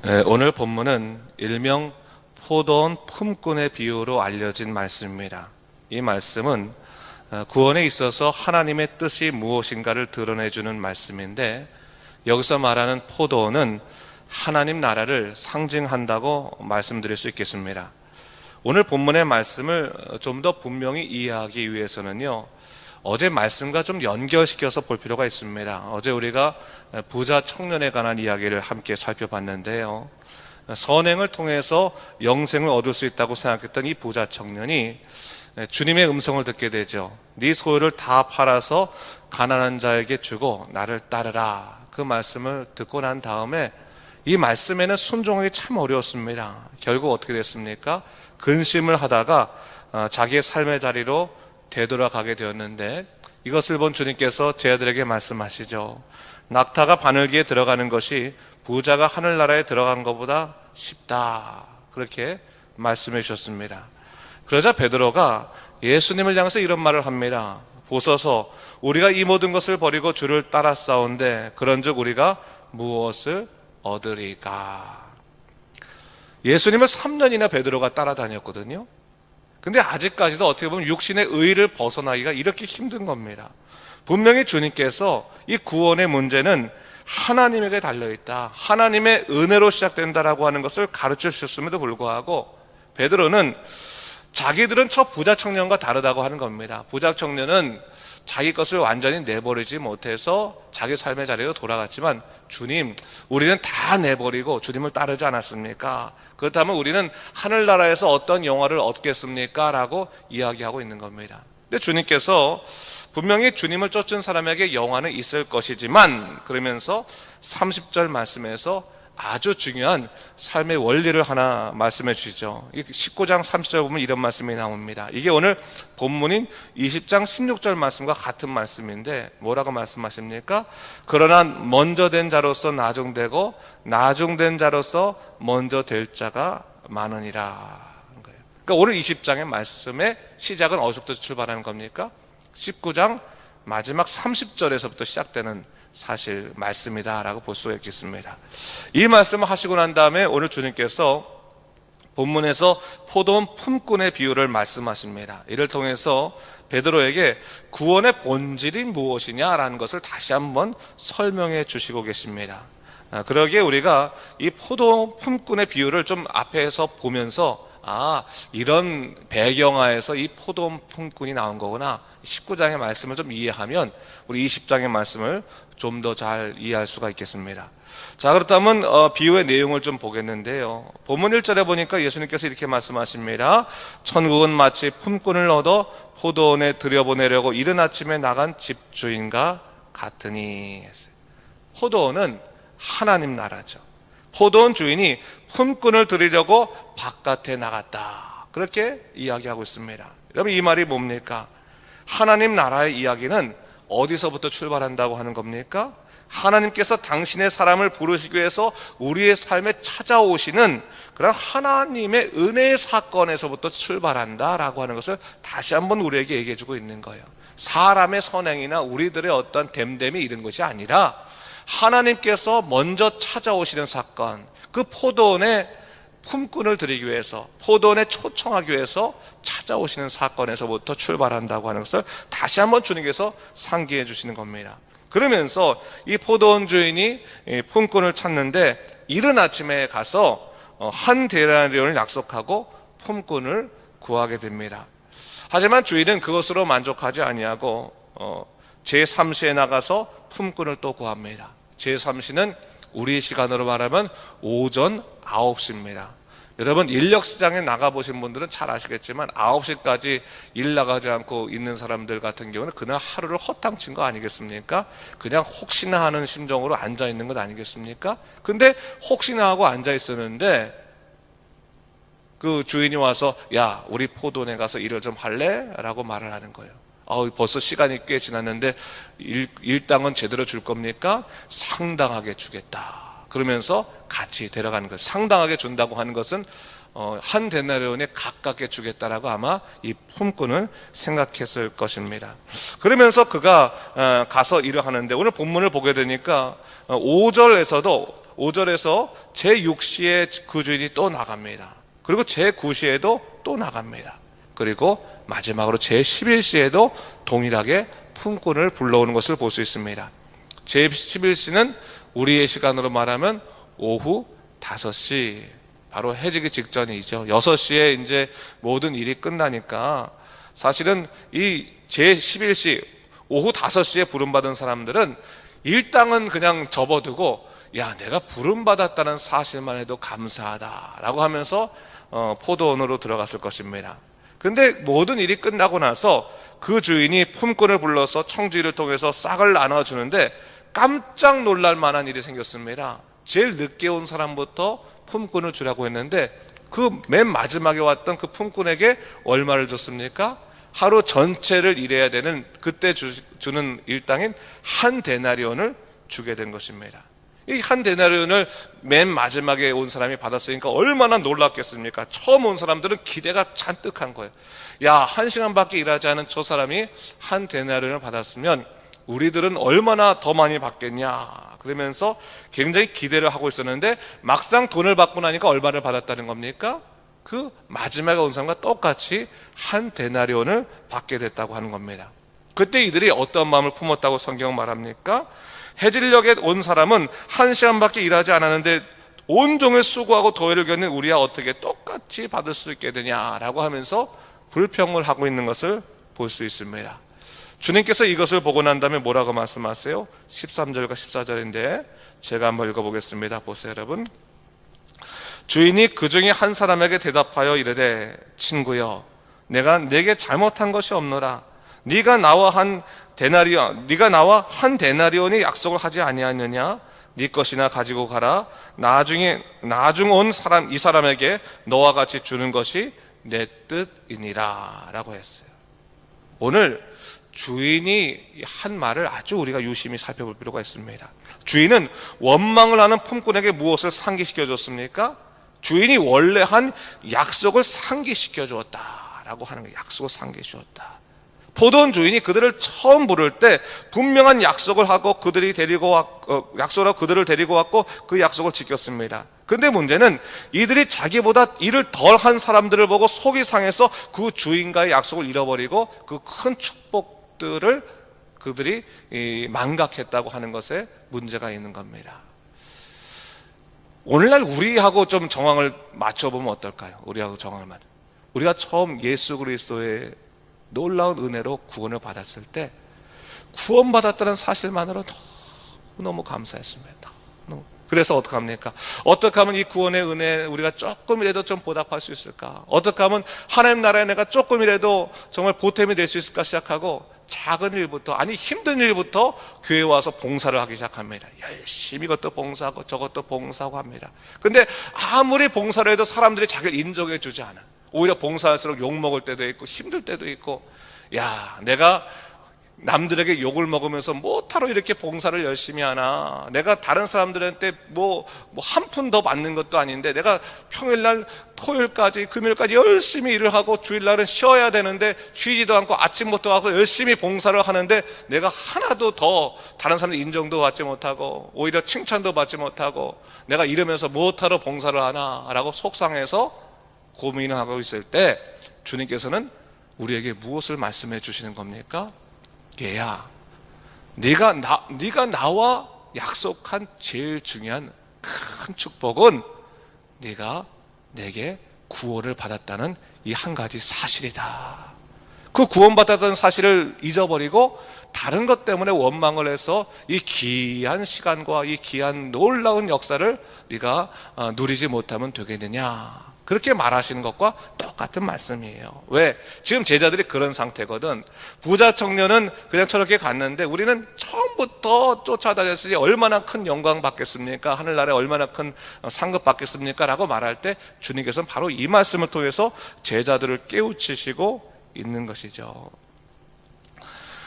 오늘 본문은 일명 포도원 품꾼의 비유로 알려진 말씀입니다. 이 말씀은 구원에 있어서 하나님의 뜻이 무엇인가를 드러내주는 말씀인데, 여기서 말하는 포도원은 하나님 나라를 상징한다고 말씀드릴 수 있겠습니다. 오늘 본문의 말씀을 좀 더 분명히 이해하기 위해서는요, 어제 말씀과 좀 연결시켜서 볼 필요가 있습니다. 어제 우리가 부자 청년에 관한 이야기를 함께 살펴봤는데요, 선행을 통해서 영생을 얻을 수 있다고 생각했던 이 부자 청년이 주님의 음성을 듣게 되죠. 네 소유를 다 팔아서 가난한 자에게 주고 나를 따르라. 그 말씀을 듣고 난 다음에 이 말씀에는 순종하기 참 어려웠습니다. 결국 어떻게 됐습니까? 근심을 하다가 자기의 삶의 자리로 되돌아가게 되었는데, 이것을 본 주님께서 제 아들에게 말씀하시죠. 낙타가 바늘기에 들어가는 것이 부자가 하늘나라에 들어간 것보다 쉽다. 그렇게 말씀해 주셨습니다. 그러자 베드로가 예수님을 향해서 이런 말을 합니다. 보소서, 우리가 이 모든 것을 버리고 주를 따라 싸운데 그런즉 우리가 무엇을 얻으리까? 예수님을 3년이나 베드로가 따라다녔거든요. 근데 아직까지도 어떻게 보면 육신의 의를 벗어나기가 이렇게 힘든 겁니다. 분명히 주님께서 이 구원의 문제는 하나님에게 달려있다, 하나님의 은혜로 시작된다라고 하는 것을 가르쳐 주셨음에도 불구하고 베드로는 자기들은 저 부자 청년과 다르다고 하는 겁니다. 부자 청년은 자기 것을 완전히 내버리지 못해서 자기 삶의 자리로 돌아갔지만, 주님, 우리는 다 내버리고 주님을 따르지 않았습니까? 그렇다면 우리는 하늘나라에서 어떤 영화를 얻겠습니까? 라고 이야기하고 있는 겁니다. 근데 주님께서 분명히 주님을 쫓은 사람에게 영화는 있을 것이지만, 그러면서 30절 말씀에서 아주 중요한 삶의 원리를 하나 말씀해 주시죠. 19장 30절 보면 이런 말씀이 나옵니다. 이게 오늘 본문인 20장 16절 말씀과 같은 말씀인데, 뭐라고 말씀하십니까? 그러나 먼저 된 자로서 나중되고 나중된 자로서 먼저 될 자가 많으니라. 그러니까 오늘 20장의 말씀의 시작은 어디서부터 출발하는 겁니까? 19장 마지막 30절에서부터 시작되는 사실 말씀이다라고 볼 수가 있겠습니다. 이 말씀을 하시고 난 다음에 오늘 주님께서 본문에서 포도원 품꾼의 비유를 말씀하십니다. 이를 통해서 베드로에게 구원의 본질이 무엇이냐라는 것을 다시 한번 설명해 주시고 계십니다. 그러기에 우리가 이 포도원 품꾼의 비유를 좀 앞에서 보면서, 이런 배경하에서 이 포도원 품꾼이 나온 거구나, 19장의 말씀을 좀 이해하면 우리 20장의 말씀을 좀 더 잘 이해할 수가 있겠습니다. 자, 그렇다면 비유의 내용을 좀 보겠는데요, 본문 1절에 보니까 예수님께서 이렇게 말씀하십니다. 천국은 마치 품꾼을 얻어 포도원에 들여보내려고 이른 아침에 나간 집주인과 같으니. 포도원은 하나님 나라죠. 포도원 주인이 품꾼을 들이려고 바깥에 나갔다, 그렇게 이야기하고 있습니다. 여러분, 이 말이 뭡니까? 하나님 나라의 이야기는 어디서부터 출발한다고 하는 겁니까? 하나님께서 당신의 사람을 부르시기 위해서 우리의 삶에 찾아오시는 그런 하나님의 은혜의 사건에서부터 출발한다라고 하는 것을 다시 한번 우리에게 얘기해 주고 있는 거예요. 사람의 선행이나 우리들의 어떤 됨됨이 이런 것이 아니라 하나님께서 먼저 찾아오시는 사건, 그 포도원에 품꾼을 드리기 위해서, 포도원에 초청하기 위해서 찾아오시는 사건에서부터 출발한다고 하는 것을 다시 한번 주님께서 상기해 주시는 겁니다. 그러면서 이 포도원 주인이 품꾼을 찾는데 이른 아침에 가서 한 데나리온을 약속하고 품꾼을 구하게 됩니다. 하지만 주인은 그것으로 만족하지 아니하고 제3시에 나가서 품꾼을 또 구합니다. 제3시는 우리 시간으로 말하면 오전 9시입니다. 여러분, 인력시장에 나가보신 분들은 잘 아시겠지만 9시까지 일 나가지 않고 있는 사람들 같은 경우는 그날 하루를 허탕친 거 아니겠습니까? 그냥 혹시나 하는 심정으로 앉아있는 것 아니겠습니까? 근데 혹시나 하고 앉아있었는데 그 주인이 와서, 야, 우리 포도원에 가서 일을 좀 할래? 라고 말을 하는 거예요. 벌써 시간이 꽤 지났는데 일당은 제대로 줄 겁니까? 상당하게 주겠다. 그러면서 같이 데려가는 거예요. 상당하게 준다고 하는 것은 한 데나리온에 가깝게 주겠다라고 아마 이 품꾼은 생각했을 것입니다. 그러면서 그가 가서 일을 하는데, 오늘 본문을 보게 되니까 5절에서도 5절에서 제6시에 그 주인이 또 나갑니다. 그리고 제9시에도 또 나갑니다. 그리고 마지막으로 제11시에도 동일하게 품꾼을 불러오는 것을 볼 수 있습니다. 제11시는 우리의 시간으로 말하면 오후 5시, 바로 해지기 직전이죠. 6시에 이제 모든 일이 끝나니까 사실은 이 제11시, 오후 5시에 부름받은 사람들은 일당은 그냥 접어두고, 야, 내가 부름받았다는 사실만 해도 감사하다라고 하면서 포도원으로 들어갔을 것입니다. 근데 모든 일이 끝나고 나서 그 주인이 품꾼을 불러서 청주일을 통해서 싹을 나눠주는데 깜짝 놀랄 만한 일이 생겼습니다. 제일 늦게 온 사람부터 품꾼을 주라고 했는데 그 맨 마지막에 왔던 그 품꾼에게 얼마를 줬습니까? 하루 전체를 일해야 되는 그때 주는 일당인 한 데나리온을 주게 된 것입니다. 이 한 데나리온을 맨 마지막에 온 사람이 받았으니까 얼마나 놀랐겠습니까? 처음 온 사람들은 기대가 잔뜩한 거예요. 야, 1시간밖에 일하지 않은 저 사람이 한 데나리온을 받았으면 우리들은 얼마나 더 많이 받겠냐, 그러면서 굉장히 기대를 하고 있었는데 막상 돈을 받고 나니까 얼마를 받았다는 겁니까? 그 마지막에 온 사람과 똑같이 한 데나리온을 받게 됐다고 하는 겁니다. 그때 이들이 어떤 마음을 품었다고 성경은 말합니까? 해질녘에 온 사람은 1시간밖에 일하지 않았는데 온종일 수고하고 도회를 겪는 우리와 어떻게 똑같이 받을 수 있게 되냐라고 하면서 불평을 하고 있는 것을 볼 수 있습니다. 주님께서 이것을 보고 난 다음에 뭐라고 말씀하세요? 13절과 14절인데 제가 한번 읽어보겠습니다. 보세요, 여러분. 주인이 그 중에 한 사람에게 대답하여 이르되, 친구여, 내가 내게 잘못한 것이 없노라. 네가 나와 한 데나리온이 약속을 하지 아니하느냐? 네 것이나 가지고 가라. 나중 온 사람, 이 사람에게 너와 같이 주는 것이 내 뜻이니라 라고 했어요. 오늘 주인이 한 말을 아주 우리가 유심히 살펴볼 필요가 있습니다. 주인은 원망을 하는 품꾼에게 무엇을 상기시켜 줬습니까? 주인이 원래 한 약속을 상기시켜 주었다라고 하는 거예요. 약속을 상기시켜 주었다. 포도원 주인이 그들을 처음 부를 때 분명한 약속을 하고 약속을 하고 그들을 데리고 왔고 그 약속을 지켰습니다. 근데 문제는 이들이 자기보다 일을 덜한 사람들을 보고 속이 상해서 그 주인과의 약속을 잃어버리고 그 큰 축복들을 그들이 망각했다고 하는 것에 문제가 있는 겁니다. 오늘날 우리하고 좀 정황을 맞춰보면 어떨까요? 우리가 처음 예수 그리스도의 놀라운 은혜로 구원을 받았을 때 구원받았다는 사실만으로 너무 감사했습니다. 그래서 어떻게 합니까? 어떻게 하면 이 구원의 은혜 우리가 조금이라도 좀 보답할 수 있을까? 어떻게 하면 하나님 나라에 내가 조금이라도 정말 보탬이 될 수 있을까 시작하고 작은 일부터, 아니 힘든 일부터 교회에 와서 봉사를 하기 시작합니다. 열심히 이것도 봉사하고 저것도 봉사하고 합니다. 근데 아무리 봉사를 해도 사람들이 자기를 인정해 주지 않아. 오히려 봉사할수록 욕먹을 때도 있고 힘들 때도 있고, 야, 내가 남들에게 욕을 먹으면서 뭐하러 이렇게 봉사를 열심히 하나? 내가 다른 사람들한테 한 푼 더 받는 것도 아닌데 내가 평일날 토요일까지 금요일까지 열심히 일을 하고 주일날은 쉬어야 되는데 쉬지도 않고 아침부터 와서 열심히 봉사를 하는데 내가 하나도 더 다른 사람들 인정도 받지 못하고 오히려 칭찬도 받지 못하고 내가 이러면서 뭐하러 봉사를 하나? 라고 속상해서 고민을 하고 있을 때 주님께서는 우리에게 무엇을 말씀해 주시는 겁니까? 얘야, 네가 나와 약속한 제일 중요한 큰 축복은 네가 내게 구원을 받았다는 이 한 가지 사실이다. 그 구원받았다는 사실을 잊어버리고 다른 것 때문에 원망을 해서 이 귀한 시간과 이 귀한 놀라운 역사를 네가 누리지 못하면 되겠느냐, 그렇게 말하시는 것과 똑같은 말씀이에요. 왜? 지금 제자들이 그런 상태거든. 부자 청년은 그냥 저렇게 갔는데 우리는 처음부터 쫓아다녔으니 얼마나 큰 영광 받겠습니까? 하늘나라에 얼마나 큰 상급 받겠습니까? 라고 말할 때 주님께서는 바로 이 말씀을 통해서 제자들을 깨우치시고 있는 것이죠.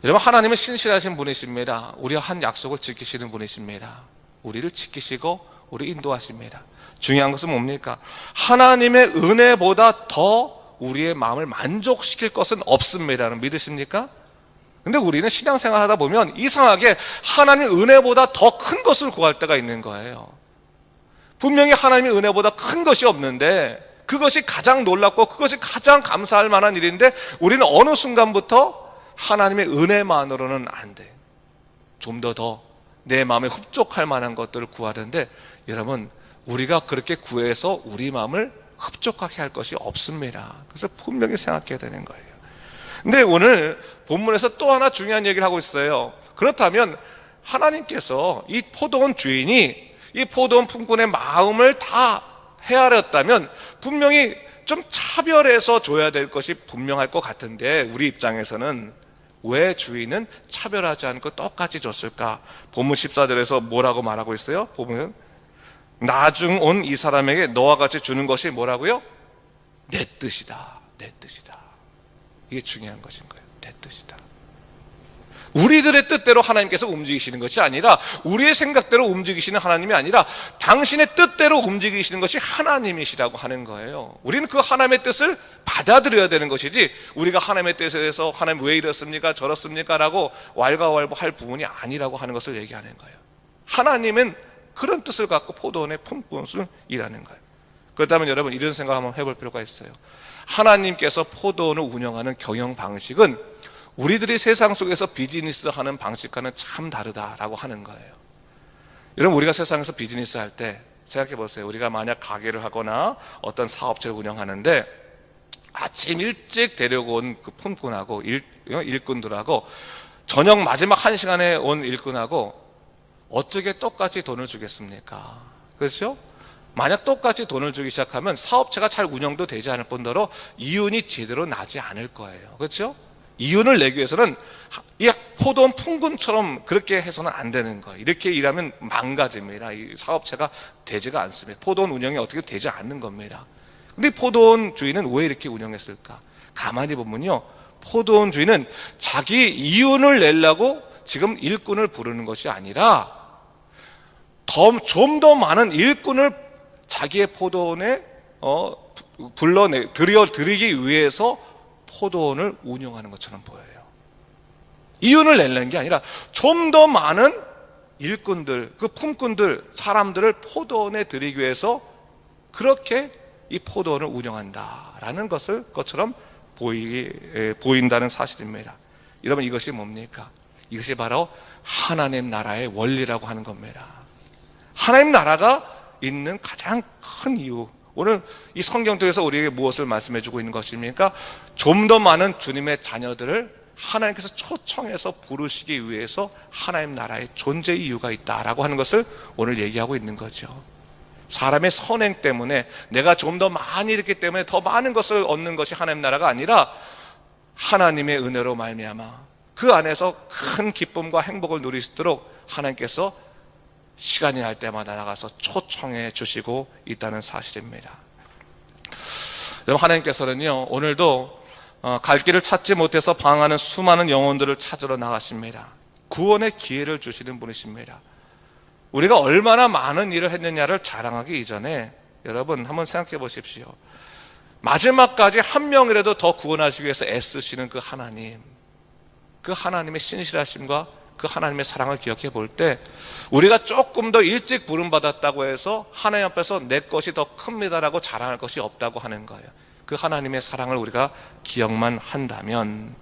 여러분, 하나님은 신실하신 분이십니다. 우리와 한 약속을 지키시는 분이십니다. 우리를 지키시고 우리 인도하십니다. 중요한 것은 뭡니까? 하나님의 은혜보다 더 우리의 마음을 만족시킬 것은 없습니다. 믿으십니까? 근데 우리는 신앙생활 하다 보면 이상하게 하나님의 은혜보다 더 큰 것을 구할 때가 있는 거예요. 분명히 하나님의 은혜보다 큰 것이 없는데 그것이 가장 놀랍고 그것이 가장 감사할 만한 일인데 우리는 어느 순간부터 하나님의 은혜만으로는 안 돼. 좀 더 내 마음에 흡족할 만한 것들을 구하는데 여러분, 우리가 그렇게 구해서 우리 마음을 흡족하게 할 것이 없습니다. 그래서 분명히 생각해야 되는 거예요. 근데 오늘 본문에서 또 하나 중요한 얘기를 하고 있어요. 그렇다면 하나님께서 이 포도원 주인이 이 포도원 품꾼의 마음을 다 헤아렸다면 분명히 좀 차별해서 줘야 될 것이 분명할 것 같은데 우리 입장에서는 왜 주인은 차별하지 않고 똑같이 줬을까? 본문 14절에서 뭐라고 말하고 있어요? 보면 나중 온 이 사람에게 너와 같이 주는 것이 뭐라고요? 내 뜻이다. 내 뜻이다. 이게 중요한 것인 거예요. 내 뜻이다. 우리들의 뜻대로 하나님께서 움직이시는 것이 아니라 우리의 생각대로 움직이시는 하나님이 아니라 당신의 뜻대로 움직이시는 것이 하나님이시라고 하는 거예요. 우리는 그 하나님의 뜻을 받아들여야 되는 것이지 우리가 하나님의 뜻에 대해서 하나님 왜 이렇습니까? 저렇습니까? 라고 왈가왈부할 부분이 아니라고 하는 것을 얘기하는 거예요. 하나님은 그런 뜻을 갖고 포도원의 품꾼을 일하는 거예요. 그렇다면 여러분 이런 생각 한번 해볼 필요가 있어요. 하나님께서 포도원을 운영하는 경영 방식은 우리들이 세상 속에서 비즈니스 하는 방식과는 참 다르다라고 하는 거예요. 여러분 우리가 세상에서 비즈니스 할 때 생각해 보세요. 우리가 만약 가게를 하거나 어떤 사업체를 운영하는데 아침 일찍 데려고 온 그 품꾼하고 일꾼들하고 저녁 마지막 1시간에 온 일꾼하고 어떻게 똑같이 돈을 주겠습니까? 그렇죠? 만약 똑같이 돈을 주기 시작하면 사업체가 잘 운영도 되지 않을 뿐더러 이윤이 제대로 나지 않을 거예요. 그렇죠? 이윤을 내기 위해서는 이 포도원 품꾼처럼 그렇게 해서는 안 되는 거예요. 이렇게 일하면 망가집니다. 이 사업체가 되지가 않습니다. 포도원 운영이 어떻게 되지 않는 겁니다. 근데 포도원 주인은 왜 이렇게 운영했을까? 가만히 보면요, 포도원 주인은 자기 이윤을 내려고 지금 일꾼을 부르는 것이 아니라 좀 더 많은 일꾼을 자기의 포도원에 들여드리기 위해서 포도원을 운영하는 것처럼 보여요. 이윤을 내려는 게 아니라 좀 더 많은 일꾼들, 그 품꾼들, 사람들을 포도원에 들이기 위해서 그렇게 이 포도원을 운영한다라는 것처럼 보인다는 사실입니다. 여러분 이것이 뭡니까? 이것이 바로 하나님 나라의 원리라고 하는 겁니다. 하나님 나라가 있는 가장 큰 이유, 오늘 이 성경 통해서 우리에게 무엇을 말씀해 주고 있는 것입니까? 좀 더 많은 주님의 자녀들을 하나님께서 초청해서 부르시기 위해서 하나님 나라의 존재 이유가 있다라고 하는 것을 오늘 얘기하고 있는 거죠. 사람의 선행 때문에 내가 좀 더 많이 있기 때문에 더 많은 것을 얻는 것이 하나님 나라가 아니라 하나님의 은혜로 말미암아 그 안에서 큰 기쁨과 행복을 누릴 수 있도록 하나님께서 시간이 날 때마다 나가서 초청해 주시고 있다는 사실입니다. 여러분 하나님께서는요 오늘도 갈 길을 찾지 못해서 방황하는 수많은 영혼들을 찾으러 나가십니다. 구원의 기회를 주시는 분이십니다. 우리가 얼마나 많은 일을 했느냐를 자랑하기 이전에 여러분 한번 생각해 보십시오. 마지막까지 한 명이라도 더 구원하시기 위해서 애쓰시는 그 하나님, 그 하나님의 신실하심과 그 하나님의 사랑을 기억해 볼 때 우리가 조금 더 일찍 부름받았다고 해서 하나님 앞에서 내 것이 더 큽니다라고 자랑할 것이 없다고 하는 거예요. 그 하나님의 사랑을 우리가 기억만 한다면,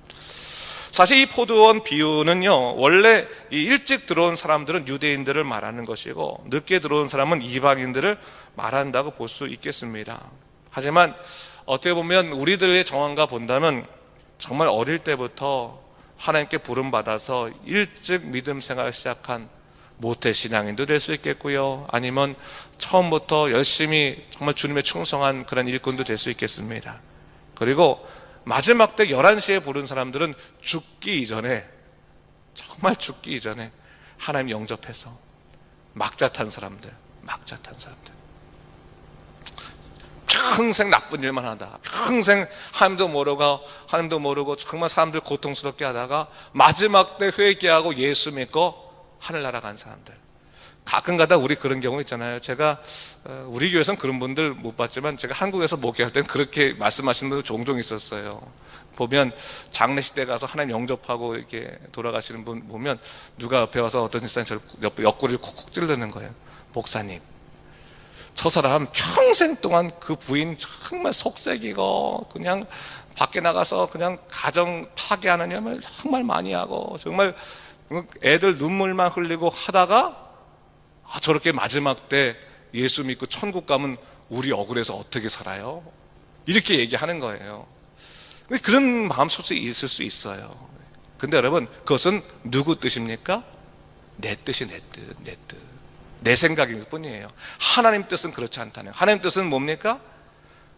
사실 이 포도원 비유는요 원래 이 일찍 들어온 사람들은 유대인들을 말하는 것이고 늦게 들어온 사람은 이방인들을 말한다고 볼 수 있겠습니다. 하지만 어떻게 보면 우리들의 정황과 본다면 정말 어릴 때부터 하나님께 부름받아서 일찍 믿음 생활을 시작한 모태신앙인도 될 수 있겠고요, 아니면 처음부터 열심히 정말 주님의 충성한 그런 일꾼도 될 수 있겠습니다. 그리고 마지막 때 11시에 부른 사람들은 죽기 이전에, 정말 죽기 이전에 하나님 영접해서 막자 탄 사람들, 평생 나쁜 일만 하다가 평생 하나님도 모르고 정말 사람들 고통스럽게 하다가 마지막 때 회개하고 예수 믿고 하늘나라 간 사람들. 가끔가다 우리 그런 경우 있잖아요. 제가 우리 교회에서는 그런 분들 못 봤지만 제가 한국에서 목회할 때는 그렇게 말씀하시는 분들 종종 있었어요. 보면 장례식 때 가서 하나님 영접하고 이렇게 돌아가시는 분 보면 누가 옆에 와서 어떤 집사님 옆구리를 콕콕 찌르는 거예요. 목사님, 저 사람 평생 동안 그 부인 정말 속색이고 그냥 밖에 나가서 그냥 가정 파괴하는 일을 정말 많이 하고 정말 애들 눈물만 흘리고 하다가 저렇게 마지막 때 예수 믿고 천국 가면 우리 억울해서 어떻게 살아요? 이렇게 얘기하는 거예요. 그런 마음속에 있을 수 있어요. 근데 여러분, 그것은 누구 뜻입니까? 내 뜻이 내 뜻. 내 생각일 뿐이에요. 하나님 뜻은 그렇지 않다는. 하나님 뜻은 뭡니까?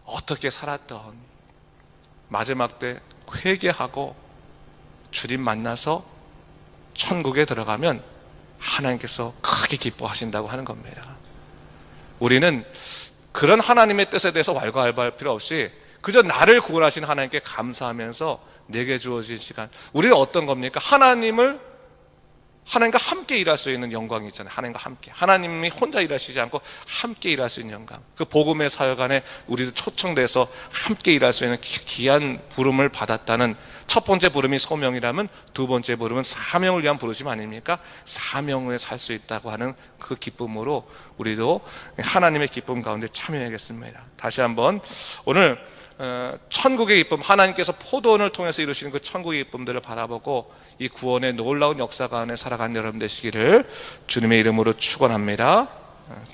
어떻게 살았던 마지막 때 회개하고 주님 만나서 천국에 들어가면 하나님께서 크게 기뻐하신다고 하는 겁니다. 우리는 그런 하나님의 뜻에 대해서 왈가왈부할 필요 없이 그저 나를 구원하신 하나님께 감사하면서 내게 주어진 시간, 우리는 어떤 겁니까? 하나님과 함께 일할 수 있는 영광이 있잖아요. 하나님과 함께, 하나님이 혼자 일하시지 않고 함께 일할 수 있는 영광, 그 복음의 사역 안에 우리도 초청돼서 함께 일할 수 있는 귀한 부름을 받았다는 첫 번째 부름이 소명이라면 두 번째 부름은 사명을 위한 부르심 아닙니까? 사명을 살 수 있다고 하는 그 기쁨으로 우리도 하나님의 기쁨 가운데 참여하겠습니다. 다시 한번 오늘 천국의 기쁨, 하나님께서 포도원을 통해서 이루시는 그 천국의 기쁨들을 바라보고 이 구원의 놀라운 역사 가운데 살아간 여러분 되시기를 주님의 이름으로 축원합니다.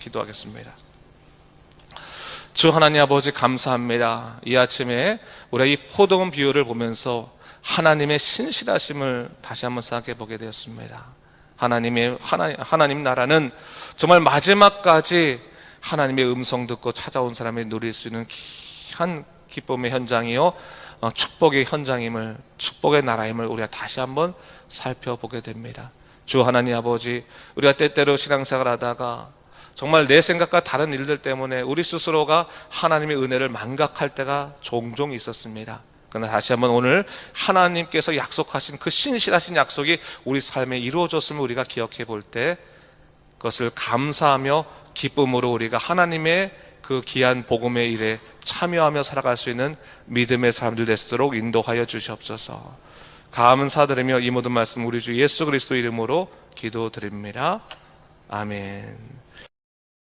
기도하겠습니다. 주 하나님 아버지, 감사합니다. 이 아침에 우리가 이 포도원 비유를 보면서 하나님의 신실하심을 다시 한번 생각해 보게 되었습니다. 하나님 나라는 정말 마지막까지 하나님의 음성 듣고 찾아온 사람이 누릴 수 있는 귀한 기쁨의 현장이요, 축복의 현장임을, 축복의 나라임을 우리가 다시 한번 살펴보게 됩니다. 주 하나님 아버지, 우리가 때때로 신앙생활 하다가 정말 내 생각과 다른 일들 때문에 우리 스스로가 하나님의 은혜를 망각할 때가 종종 있었습니다. 그러나 다시 한번 오늘 하나님께서 약속하신 그 신실하신 약속이 우리 삶에 이루어졌음을 우리가 기억해 볼 때 그것을 감사하며 기쁨으로 우리가 하나님의 그 귀한 복음의 일에 참여하며 살아갈 수 있는 믿음의 사람들 되도록 인도하여 주시옵소서. 감사드리며 이 모든 말씀 우리 주 예수 그리스도 이름으로 기도드립니다. 아멘.